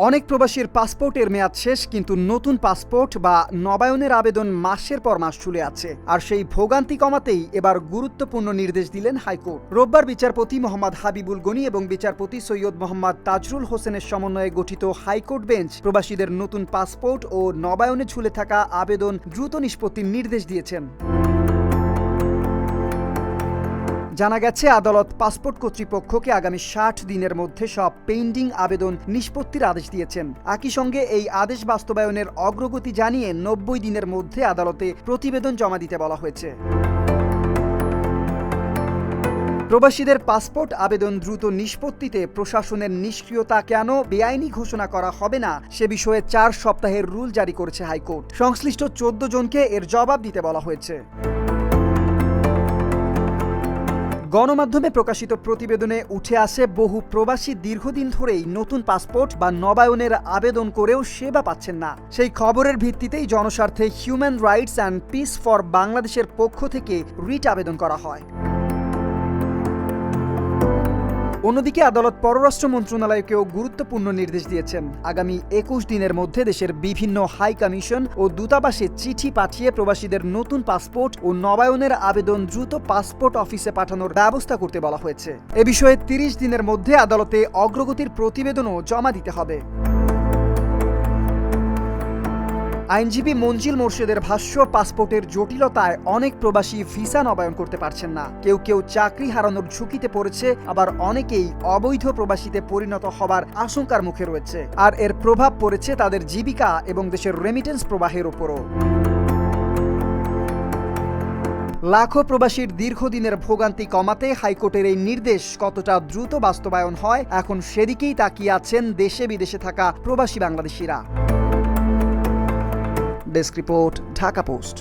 অনেক প্রবাসীর পাসপোর্টের মেয়াদ শেষ, কিন্তু নতুন পাসপোর্ট বা নবায়নের আবেদন মাসের পর মাস ঝুলে আছে। আর সেই ভোগান্তি কমাতেই এবার গুরুত্বপূর্ণ নির্দেশ দিলেন হাইকোর্ট। রোববার বিচারপতি মোহাম্মদ হাবিবুল গনি এবং বিচারপতি সৈয়দ মোহাম্মদ তাজরুল হোসেনের সমন্বয়ে গঠিত হাইকোর্ট বেঞ্চ প্রবাসীদের নতুন পাসপোর্ট ও নবায়নে ঝুলে থাকা আবেদন দ্রুত নিষ্পত্তির নির্দেশ দিয়েছেন। জানা গেছে, আদালত পাসপোর্ট কর্তৃপক্ষকে আগামী ৬০ দিনের মধ্যে সব পেন্ডিং আবেদন নিষ্পত্তির আদেশ দিয়েছেন। একই সঙ্গে এই আদেশ বাস্তবায়নের অগ্রগতি জানিয়ে ৯০ দিনের মধ্যে আদালতে প্রতিবেদন জমা দিতে বলা হয়েছে। প্রবাসীদের পাসপোর্ট আবেদন দ্রুত নিষ্পত্তিতে প্রশাসনের নিষ্ক্রিয়তা কেন বেআইনি ঘোষণা করা হবে না সে বিষয়ে ৪ সপ্তাহের রুল জারি করেছে হাইকোর্ট। সংশ্লিষ্ট ১৪ জনকে এর জবাব দিতে বলা হয়েছে। গণমাধ্যমে প্রকাশিত প্রতিবেদনে উঠে আসে, বহু প্রবাসী দীর্ঘদিন ধরেই নতুন পাসপোর্ট বা নবায়নের আবেদন করেও সেবা পাচ্ছেন না। সেই খবরের ভিত্তিতেই জনস্বার্থে Human Rights and Peace for বাংলাদেশের পক্ষ থেকে রিট আবেদন করা হয়। অন্যদিকে আদালত পররাষ্ট্র মন্ত্রণালয়কেও গুরুত্বপূর্ণ নির্দেশ দিয়েছেন। আগামী ২১ দিনের মধ্যে দেশের বিভিন্ন হাই কমিশন ও দূতাবাসে চিঠি পাঠিয়ে প্রবাসীদের নতুন পাসপোর্ট ও নবায়নের আবেদন দ্রুত পাসপোর্ট অফিসে পাঠানোর ব্যবস্থা করতে বলা হয়েছে। এ বিষয়ে ৩০ দিনের মধ্যে আদালতে অগ্রগতির প্রতিবেদনও জমা দিতে হবে। আইনজীবী মঞ্জিল মোর্শেদের ভাষ্য, পাসপোর্টের জটিলতায় অনেক প্রবাসী ভিসা নবায়ন করতে পারছেন না। কেউ কেউ চাকরি হারানোর ঝুঁকিতে পড়েছে, আবার অনেকেই অবৈধ প্রবাসীতে পরিণত হবার আশঙ্কার মুখে রয়েছে। আর এর প্রভাব পড়েছে তাদের জীবিকা এবং দেশের রেমিটেন্স প্রবাহের ওপরও। লাখো প্রবাসীর দীর্ঘদিনের ভোগান্তি কমাতে হাইকোর্টের এই নির্দেশ কতটা দ্রুত বাস্তবায়ন হয়, এখন সেদিকেই তাকিয়ে আছেন দেশে বিদেশে থাকা প্রবাসী বাংলাদেশিরা। Desk report, Dhaka post.